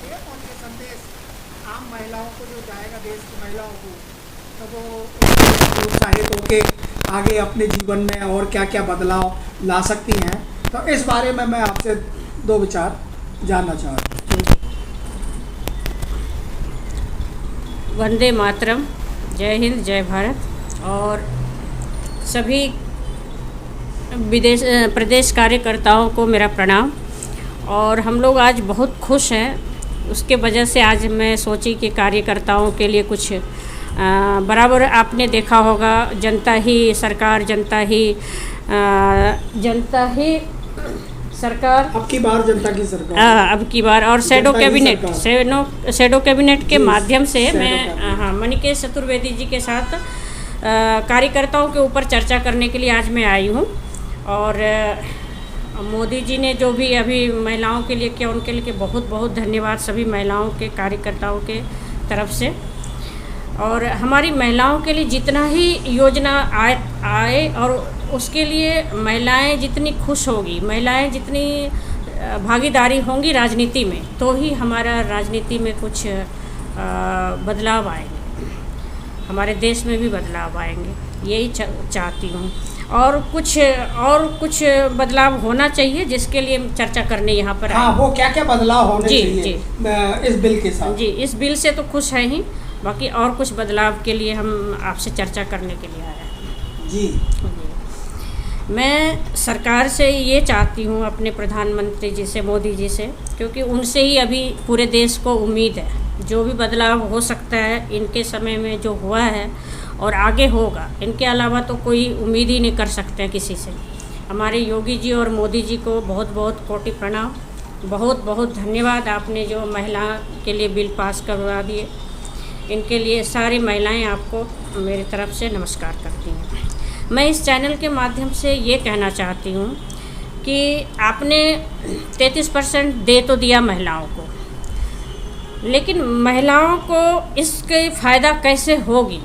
थे और ये संदेश आम महिलाओं को जो जाएगा, देश की महिलाओं को, तो वो उत्साहित होके आगे अपने जीवन में और क्या क्या बदलाव ला सकती हैं। तो इस बारे में मैं आपसे दो विचार जानना चाहता हूँ। वंदे मातरम, जय हिंद, जय भारत। और सभी प्रदेश कार्यकर्ताओं को मेरा प्रणाम। और हम लोग आज बहुत खुश हैं, उसके वजह से आज मैं सोची कि कार्यकर्ताओं के लिए कुछ बराबर आपने देखा होगा, जनता ही सरकार, जनता ही सरकार, अब की बार जनता की सरकार, अब की बार। और शैडो कैबिनेट के माध्यम से मैं मणिकेश चतुर्वेदी जी के साथ कार्यकर्ताओं के ऊपर चर्चा करने के लिए आज मैं आई हूँ। और मोदी जी ने जो भी अभी महिलाओं के लिए किया, उनके लिए बहुत बहुत धन्यवाद सभी महिलाओं के, कार्यकर्ताओं के तरफ से। और हमारी महिलाओं के लिए जितना ही योजना आए और उसके लिए महिलाएं जितनी खुश होगी, महिलाएं जितनी भागीदारी होंगी राजनीति में, तो ही हमारा राजनीति में कुछ बदलाव आएंगे, हमारे देश में भी बदलाव आएंगे, यही चाहती हूँ। और कुछ बदलाव होना चाहिए, जिसके लिए चर्चा करने यहाँ पर हाँ, वो क्या क्या बदलाव होने चाहिए जी इस बिल के साथ? जी, इस बिल से तो खुश हैं ही, बाकी और कुछ बदलाव के लिए हम आपसे चर्चा करने के लिए आए हैं। जी, मैं सरकार से ये चाहती हूँ, अपने प्रधानमंत्री जी से, मोदी जी से, क्योंकि उनसे ही अभी पूरे देश को उम्मीद है। जो भी बदलाव हो सकता है इनके समय में जो हुआ है और आगे होगा, इनके अलावा तो कोई उम्मीद ही नहीं कर सकते हैं किसी से। हमारे योगी जी और मोदी जी को बहुत बहुत कोटि प्रणाम, बहुत बहुत धन्यवाद। आपने जो महिला के लिए बिल पास करवा दिए, इनके लिए सारी महिलाएं आपको मेरी तरफ से नमस्कार करती हैं। मैं इस चैनल के माध्यम से ये कहना चाहती हूँ कि आपने 33% दे तो दिया महिलाओं को, लेकिन महिलाओं को इसके फ़ायदा कैसे होगी,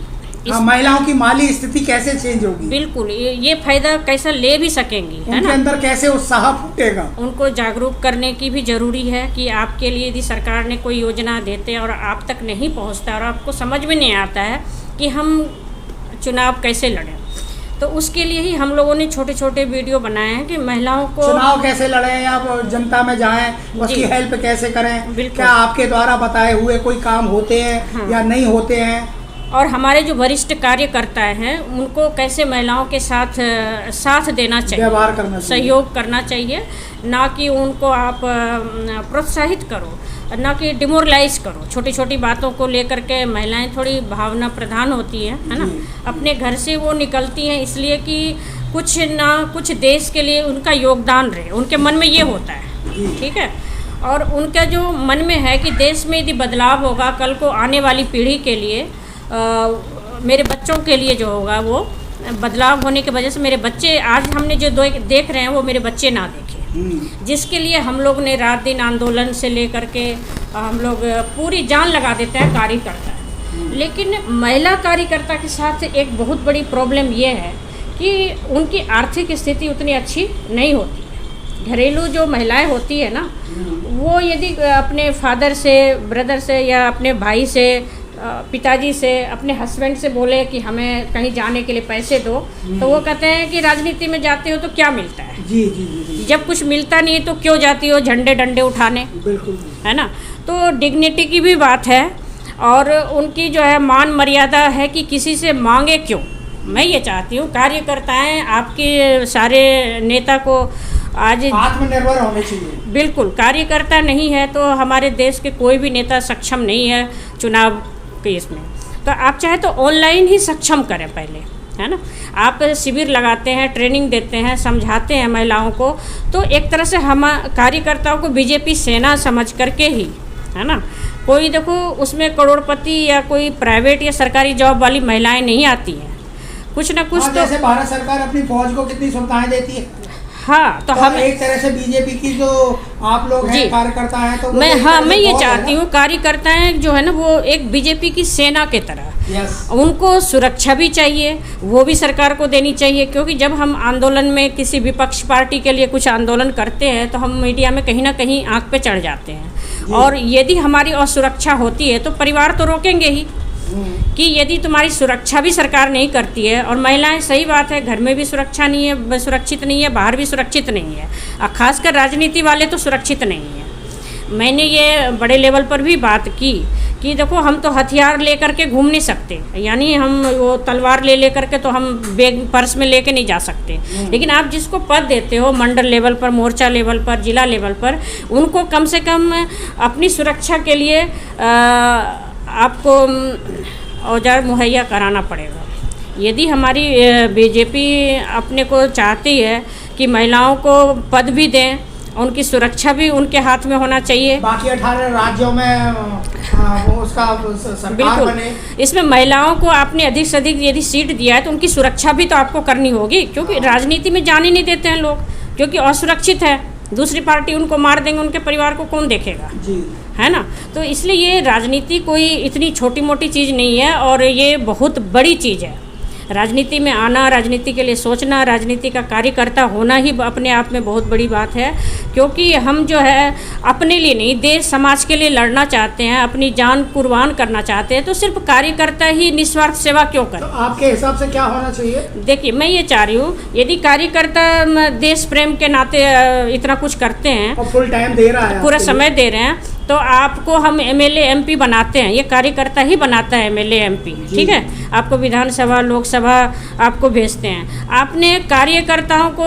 महिलाओं की माली स्थिति कैसे चेंज होगी, बिल्कुल ये फ़ायदा कैसा ले भी सकेंगी, है ना? उनके अंदर कैसे उत्साह फूटेगा। उनको जागरूक करने की भी ज़रूरी है कि आपके लिए यदि सरकार ने कोई योजना देते और आप तक नहीं पहुंचता और आपको समझ में नहीं आता है कि हम चुनाव कैसे लड़ें, तो उसके लिए ही हम लोगों ने छोटे छोटे वीडियो बनाए हैं कि महिलाओं को चुनाव कैसे लड़ें, या जनता में जाएं, उसकी हेल्प कैसे करें, क्या आपके द्वारा बताए हुए कोई काम होते हैं या नहीं होते हैं, और हमारे जो वरिष्ठ कार्यकर्ता हैं उनको कैसे महिलाओं के साथ देना चाहिए, व्यवहार करना चाहिए, सहयोग करना चाहिए, ना कि उनको आप प्रोत्साहित करो, ना कि डिमोरलाइज करो। छोटी छोटी बातों को लेकर के महिलाएं थोड़ी भावना प्रधान होती हैं, है ना? अपने घर से वो निकलती हैं इसलिए कि कुछ ना कुछ देश के लिए उनका योगदान रहे, उनके मन में ये होता है, ठीक है? और उनका जो मन में है कि देश में यदि बदलाव होगा, कल को आने वाली पीढ़ी के लिए, मेरे बच्चों के लिए जो होगा, वो बदलाव होने की वजह से मेरे बच्चे आज हमने जो देख रहे हैं वो मेरे बच्चे ना देखें, जिसके लिए हम लोग ने रात दिन आंदोलन से लेकर के हम लोग पूरी जान लगा देते हैं कार्यकर्ता। लेकिन महिला कार्यकर्ता के साथ एक बहुत बड़ी प्रॉब्लम ये है कि उनकी आर्थिक स्थिति उतनी अच्छी नहीं होती है। घरेलू जो महिलाएं होती है ना, वो यदि अपने फादर से, ब्रदर से या अपने भाई से, पिताजी से, अपने हस्बैंड से बोले कि हमें कहीं जाने के लिए पैसे दो, तो वो कहते हैं कि राजनीति में जाते हो तो क्या मिलता है, जी जी जी, जब कुछ मिलता नहीं है तो क्यों जाती हो झंडे डंडे उठाने, बिल्कुल, है ना? तो डिग्निटी की भी बात है और उनकी जो है मान मर्यादा है कि किसी से मांगे क्यों। मैं ये चाहती हूँ कार्यकर्ताएं, आपके सारे नेता को आज आत्मनिर्भर होने चाहिए। बिल्कुल, कार्यकर्ता नहीं है तो हमारे देश के कोई भी नेता सक्षम नहीं है चुनाव के इसमें। तो आप चाहे तो ऑनलाइन ही सक्षम करें पहले, है ना? आप शिविर लगाते हैं, ट्रेनिंग देते हैं, समझाते हैं महिलाओं को, तो एक तरह से हम कार्यकर्ताओं को बीजेपी सेना समझ करके ही, है ना? कोई देखो उसमें करोड़पति या कोई प्राइवेट या सरकारी जॉब वाली महिलाएं नहीं आती हैं, कुछ ना कुछ। तो जैसे भारत सरकार अपनी फौज को कितनी सुविधाएं देती है, हाँ, तो हम एक तरह से बीजेपी की जो आप लोग हैं कार्यकर्ता हैं, तो मैं ये चाहती हूँ कार्यकर्ताएं जो है ना, वो एक बीजेपी की सेना के तरह Yes. उनको सुरक्षा भी चाहिए, वो भी सरकार को देनी चाहिए, क्योंकि जब हम आंदोलन में किसी विपक्ष पार्टी के लिए कुछ आंदोलन करते हैं तो हम मीडिया में कहीं ना कहीं आंख पे चढ़ जाते हैं, और यदि हमारी असुरक्षा होती है तो परिवार तो रोकेंगे ही कि यदि तुम्हारी सुरक्षा भी सरकार नहीं करती है, और महिलाएं, सही बात है, घर में भी सुरक्षा नहीं है, सुरक्षित नहीं है, बाहर भी सुरक्षित नहीं है, और खासकर राजनीति वाले तो सुरक्षित नहीं है। मैंने ये बड़े लेवल पर भी बात की कि देखो हम तो हथियार लेकर के घूम नहीं सकते, यानी हम वो तलवार ले कर के तो हम बैग पर्स में लेके नहीं जा सकते, लेकिन आप जिसको पद देते हो मंडल लेवल पर, मोर्चा लेवल पर, जिला लेवल पर, उनको कम से कम अपनी सुरक्षा के लिए आपको औजार मुहैया कराना पड़ेगा। यदि हमारी बीजेपी अपने को चाहती है कि महिलाओं को पद भी दें, उनकी सुरक्षा भी उनके हाथ में होना चाहिए, बाकी 18 राज्यों में उसका सरकार बने। इसमें महिलाओं को आपने अधिक से अधिक यदि सीट दिया है तो उनकी सुरक्षा भी तो आपको करनी होगी, क्योंकि राजनीति में जाने नहीं देते हैं लोग, क्योंकि असुरक्षित है, दूसरी पार्टी उनको मार देंगे, उनके परिवार को कौन देखेगा जी, है ना। तो इसलिए ये राजनीति कोई इतनी छोटी मोटी चीज़ नहीं है, और ये बहुत बड़ी चीज़ है। राजनीति में आना, राजनीति के लिए सोचना, राजनीति का कार्यकर्ता होना ही अपने आप में बहुत बड़ी बात है, क्योंकि हम जो है अपने लिए नहीं, देश समाज के लिए लड़ना चाहते हैं, अपनी जान कुर्बान करना चाहते हैं, तो सिर्फ कार्यकर्ता ही निस्वार्थ सेवा क्यों करें। तो आपके हिसाब से क्या होना चाहिए? देखिए, मैं ये चाह रही हूँ, यदि कार्यकर्ता देश प्रेम के नाते इतना कुछ करते हैं और फुल टाइम दे रहा है, पूरा समय दे रहे हैं, तो आपको हम एमएलए एमपी बनाते हैं, ये कार्यकर्ता ही बनाता है एमएलए एमपी, ठीक है। आपको विधानसभा लोकसभा आपको भेजते हैं, आपने कार्यकर्ताओं को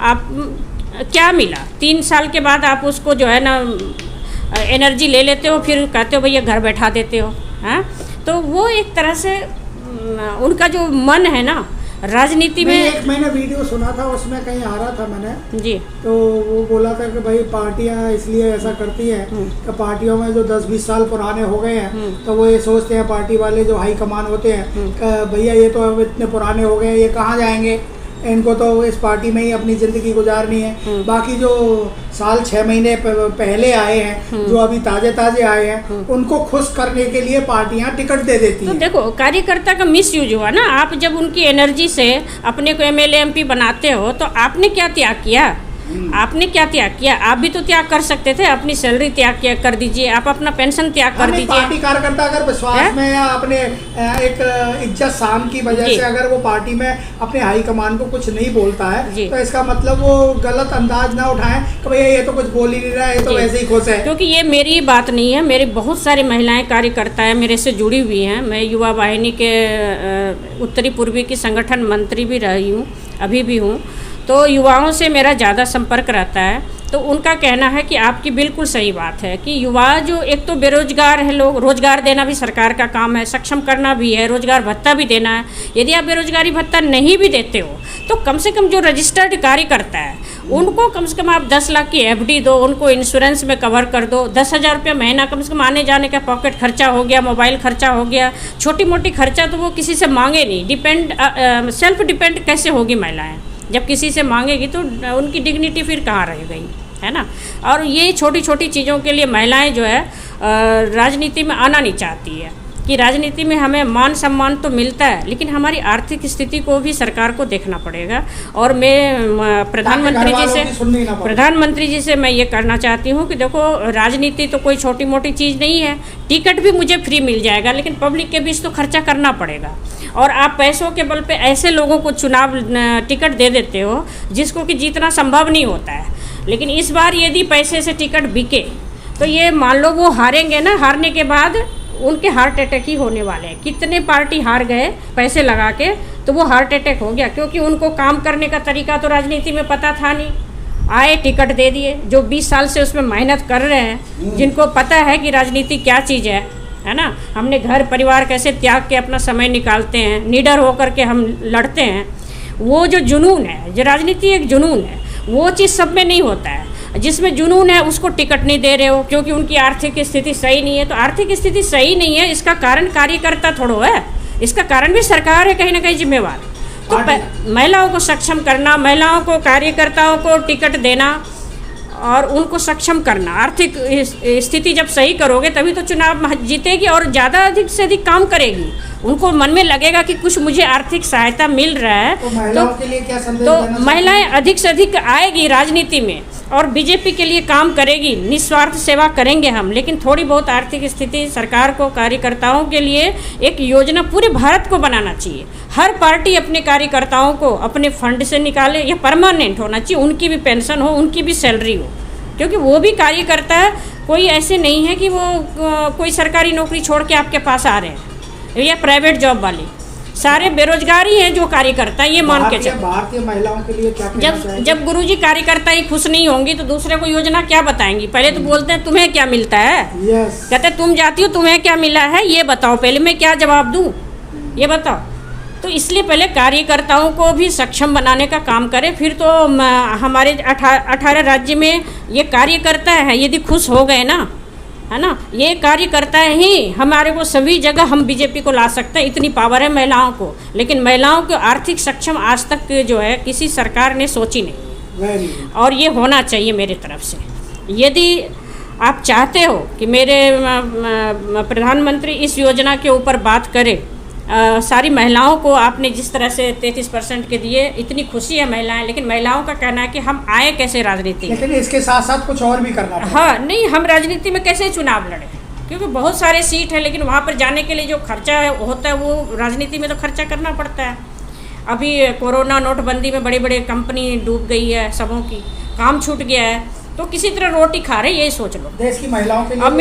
आप क्या मिला? 3 साल के बाद आप उसको जो है ना एनर्जी ले लेते हो, फिर कहते हो भैया घर बैठा देते हो, हैं। तो वो एक तरह से उनका जो मन है ना राजनीति में। एक मैंने वीडियो सुना था, उसमें कहीं आ रहा था मैंने जी, तो वो बोला था कि भाई पार्टियां इसलिए ऐसा करती हैं कि पार्टियों में जो 10-20 साल पुराने हो गए हैं तो वो ये सोचते हैं, पार्टी वाले जो हाई कमान होते हैं, कि भैया ये तो अब इतने पुराने हो गए, ये कहाँ जाएंगे, इनको तो इस पार्टी में ही अपनी ज़िंदगी गुजारनी है। बाकी जो साल 6 महीने पहले आए हैं, जो अभी ताजे आए हैं, उनको खुश करने के लिए पार्टियां टिकट दे देती हैं। तो देखो, कार्यकर्ता का मिसयूज हुआ ना। आप जब उनकी एनर्जी से अपने को एमएलए एमपी बनाते हो तो आपने क्या त्याग किया? आपने क्या त्याग किया? आप भी तो त्याग कर सकते थे, अपनी सैलरी त्याग कर दीजिए, आप अपना पेंशन त्याग कर दीजिए। पार्टी कार्यकर्ता अगर विश्वास में या अपने एक इज्जत शान की वजह से अगर वो पार्टी में अपने हाई कमान को कुछ नहीं बोलता है, तो इसका मतलब वो गलत अंदाज ना उठाएं कि भैया ये तो कुछ बोल ही नहीं रहा है, ये तो वैसे ही खुश है। क्योंकि ये मेरी बात नहीं है, मेरी बहुत सारी महिलाएं कार्यकर्ता है मेरे से जुड़ी हुई हैं। मैं युवा वाहिनी के उत्तरी पूर्वी की संगठन मंत्री भी रही हूँ, अभी भी हूँ, तो युवाओं से मेरा ज़्यादा संपर्क रहता है। तो उनका कहना है कि आपकी बिल्कुल सही बात है कि युवा जो एक तो बेरोजगार है, लोग रोजगार देना भी सरकार का काम है, सक्षम करना भी है, रोजगार भत्ता भी देना है। यदि आप बेरोजगारी भत्ता नहीं भी देते हो तो कम से कम जो रजिस्टर्ड कार्यकर्ता है उनको कम से कम आप 10 लाख की एफडी दो, उनको इंश्योरेंस में कवर कर दो। 10,000 रुपये महीना कम से कम आने जाने का पॉकेट खर्चा हो गया, मोबाइल खर्चा हो गया, छोटी मोटी खर्चा तो वो किसी से मांगे नहीं। सेल्फ डिपेंड कैसे होगी महिलाएँ? जब किसी से मांगेगी तो उनकी डिग्निटी फिर कहाँ रह गई, है ना। और ये छोटी छोटी चीज़ों के लिए महिलाएं जो है राजनीति में आना नहीं चाहती है कि राजनीति में हमें मान सम्मान तो मिलता है, लेकिन हमारी आर्थिक स्थिति को भी सरकार को देखना पड़ेगा। और मैं प्रधानमंत्री जी से मैं ये करना चाहती हूँ कि देखो, राजनीति तो कोई छोटी मोटी चीज़ नहीं है। टिकट भी मुझे फ्री मिल जाएगा, लेकिन पब्लिक के बीच तो खर्चा करना पड़ेगा। और आप पैसों के बल पे ऐसे लोगों को चुनाव टिकट दे देते हो जिसको कि जीतना संभव नहीं होता है। लेकिन इस बार यदि पैसे से टिकट बिके तो ये मान लो वो हारेंगे ना, हारने के बाद उनके हार्ट अटैक ही होने वाले हैं। कितने पार्टी हार गए पैसे लगा के, तो वो हार्ट अटैक हो गया, क्योंकि उनको काम करने का तरीका तो राजनीति में पता था नहीं। आए, टिकट दे दिए। जो 20 साल से उसमें मेहनत कर रहे हैं, जिनको पता है कि राजनीति क्या चीज़ है ना, हमने घर परिवार कैसे त्याग के अपना समय निकालते हैं, निडर होकर के हम लड़ते हैं, वो जो जुनून है, जो राजनीति एक जुनून है, वो चीज़ सब में नहीं होता है। जिसमें जुनून है उसको टिकट नहीं दे रहे हो क्योंकि उनकी आर्थिक स्थिति सही नहीं है। तो आर्थिक स्थिति सही नहीं है, इसका कारण कार्यकर्ता थोड़ो है, इसका कारण भी सरकार है कहीं ना कहीं जिम्मेवार। तो महिलाओं को सक्षम करना, महिलाओं को, कार्यकर्ताओं को टिकट देना और उनको सक्षम करना। आर्थिक स्थिति जब सही करोगे तभी तो चुनाव जीतेगी और ज़्यादा अधिक से अधिक काम करेगी। उनको मन में लगेगा कि कुछ मुझे आर्थिक सहायता मिल रहा है, तो महिलाओं के लिए क्या संदेश तो देना चाहते हैं? महिलाएं अधिक से अधिक आएगी राजनीति में और बीजेपी के लिए काम करेगी। निस्वार्थ सेवा करेंगे हम, लेकिन थोड़ी बहुत आर्थिक स्थिति सरकार को, कार्यकर्ताओं के लिए एक योजना पूरे भारत को बनाना चाहिए। हर पार्टी अपने कार्यकर्ताओं को अपने फंड से निकाले, या परमानेंट होना चाहिए, उनकी भी पेंशन हो, उनकी भी सैलरी हो, क्योंकि वो भी कार्यकर्ता है। कोई ऐसे नहीं है कि वो कोई सरकारी नौकरी छोड़ के आपके पास आ रहे हैं या प्राइवेट जॉब वाले, सारे बेरोजगार ही हैं जो कार्यकर्ता, ये मान के चलो। भारतीय महिलाओं के लिए क्या कहना चाहेंगे? जब गुरुजी कार्यकर्ता ही खुश नहीं होंगी तो दूसरे को योजना क्या बताएंगी? पहले तो बोलते हैं तुम्हें क्या मिलता है, यस, कहते तुम जाती हो तुम्हें क्या मिला है ये बताओ, पहले मैं क्या जवाब दूं ये बताओ। तो इसलिए पहले कार्यकर्ताओं को भी सक्षम बनाने का काम करें, फिर तो हमारे 18 राज्य में ये कार्यकर्ता है, यदि खुश हो गए ना, है ना, ये कार्यकर्ता ही हमारे को सभी जगह हम बीजेपी को ला सकते हैं, इतनी पावर है महिलाओं को। लेकिन महिलाओं को आर्थिक सक्षम आज तक जो है किसी सरकार ने सोची नहीं, और ये होना चाहिए मेरे तरफ से। यदि आप चाहते हो कि मेरे प्रधानमंत्री इस योजना के ऊपर बात करें, सारी महिलाओं को आपने जिस तरह से 33% के दिए, इतनी खुशी है महिलाएं, लेकिन महिलाओं का कहना है कि हम आए कैसे राजनीति में। लेकिन इसके साथ साथ कुछ और भी करना पड़ेगा। हाँ, नहीं, हम राजनीति में कैसे चुनाव लड़े, क्योंकि बहुत सारे सीट है, लेकिन वहाँ पर जाने के लिए जो खर्चा होता है वो राजनीति में तो खर्चा करना पड़ता है। अभी कोरोना नोटबंदी में बड़ी बड़ी कंपनी डूब गई है, सबों की काम छूट गया है, तो किसी तरह रोटी खा रहे, यही सोच लो। देश की महिलाओं के लिए अब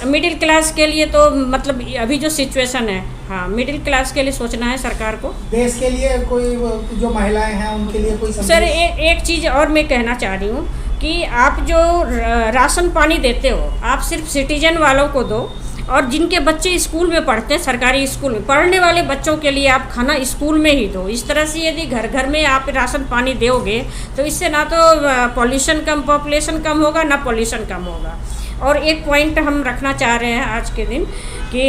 मिडिल क्लास के लिए तो मतलब अभी जो सिचुएशन है, हाँ, मिडिल क्लास के लिए सोचना है सरकार को। देश के लिए कोई जो महिलाएं हैं उनके लिए कोई संदेश? सर एक चीज़ और मैं कहना चाह रही हूँ कि आप जो राशन पानी देते हो, आप सिर्फ सिटीजन वालों को दो, और जिनके बच्चे स्कूल में पढ़ते हैं, सरकारी स्कूल में पढ़ने वाले बच्चों के लिए आप खाना स्कूल में ही दो। इस तरह से यदि घर घर में आप राशन पानी दोगे तो इससे ना तो पॉल्यूशन कम, पॉपुलेशन कम होगा, ना पॉल्यूशन कम होगा। और एक पॉइंट हम रखना चाह रहे हैं आज के दिन कि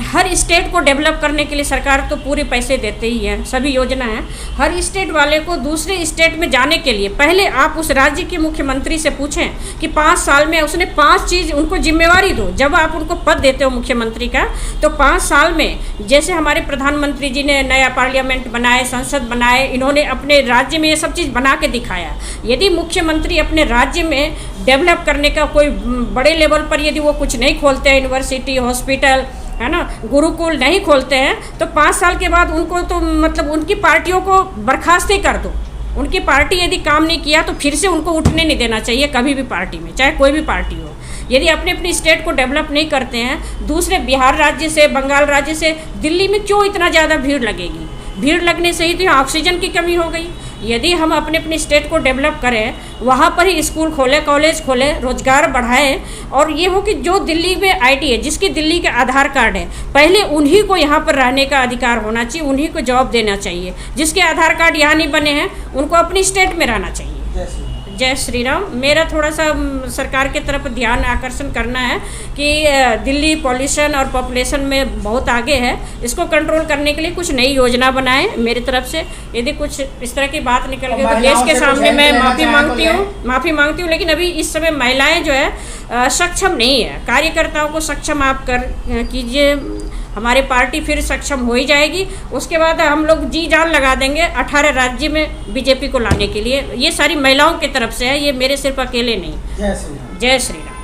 हर स्टेट को डेवलप करने के लिए सरकार तो पूरे पैसे देते ही है, सभी योजना है। हर स्टेट वाले को दूसरे स्टेट में जाने के लिए पहले आप उस राज्य के मुख्यमंत्री से पूछें कि 5 साल में उसने 5 चीज़ उनको जिम्मेवारी दो। जब आप उनको पद देते हो मुख्यमंत्री का, तो 5 साल में, जैसे हमारे प्रधानमंत्री जी ने नया पार्लियामेंट बनाए, संसद बनाए, इन्होंने अपने राज्य में ये सब चीज़ बना के दिखाया। यदि मुख्यमंत्री अपने राज्य में डेवलप करने का कोई बड़े लेवल पर यदि वो कुछ नहीं खोलते हैं, यूनिवर्सिटी, हॉस्पिटल, है ना, गुरुकुल नहीं खोलते हैं, तो 5 साल के बाद उनको तो मतलब उनकी पार्टियों को बर्खास्त ही कर दो। उनकी पार्टी यदि काम नहीं किया तो फिर से उनको उठने नहीं देना चाहिए कभी भी पार्टी में, चाहे कोई भी पार्टी हो। यदि अपने अपनी स्टेट को डेवलप नहीं करते हैं, दूसरे बिहार राज्य से, बंगाल राज्य से दिल्ली में क्यों इतना ज़्यादा भीड़ लगेगी? भीड़ लगने से ही तो यहाँ ऑक्सीजन की कमी हो गई। यदि हम अपने अपनी स्टेट को डेवलप करें, वहाँ पर ही स्कूल खोले, कॉलेज खोले, रोजगार बढ़ाएं, और ये हो कि जो दिल्ली में आईटी है, जिसकी दिल्ली का आधार कार्ड है, पहले उन्हीं को यहाँ पर रहने का अधिकार होना चाहिए, उन्हीं को जॉब देना चाहिए। जिसके आधार कार्ड यहाँ नहीं बने हैं उनको अपनी स्टेट में रहना चाहिए। जय श्री राम। मेरा थोड़ा सा सरकार की तरफ ध्यान आकर्षण करना है कि दिल्ली पॉल्यूशन और पॉपुलेशन में बहुत आगे है, इसको कंट्रोल करने के लिए कुछ नई योजना बनाएं मेरी तरफ से। यदि कुछ इस तरह की बात निकल गई तो देश के सामने मैं माफ़ी मांगती हूँ। लेकिन अभी इस समय महिलाएं जो है सक्षम नहीं है। कार्यकर्ताओं को सक्षम आप कीजिए, हमारी पार्टी फिर सक्षम हो ही जाएगी। उसके बाद हम लोग जी जान लगा देंगे 18 राज्य में बीजेपी को लाने के लिए। ये सारी महिलाओं की तरफ से है, ये मेरे सिर्फ अकेले नहीं। जय श्री राम। जय श्री राम।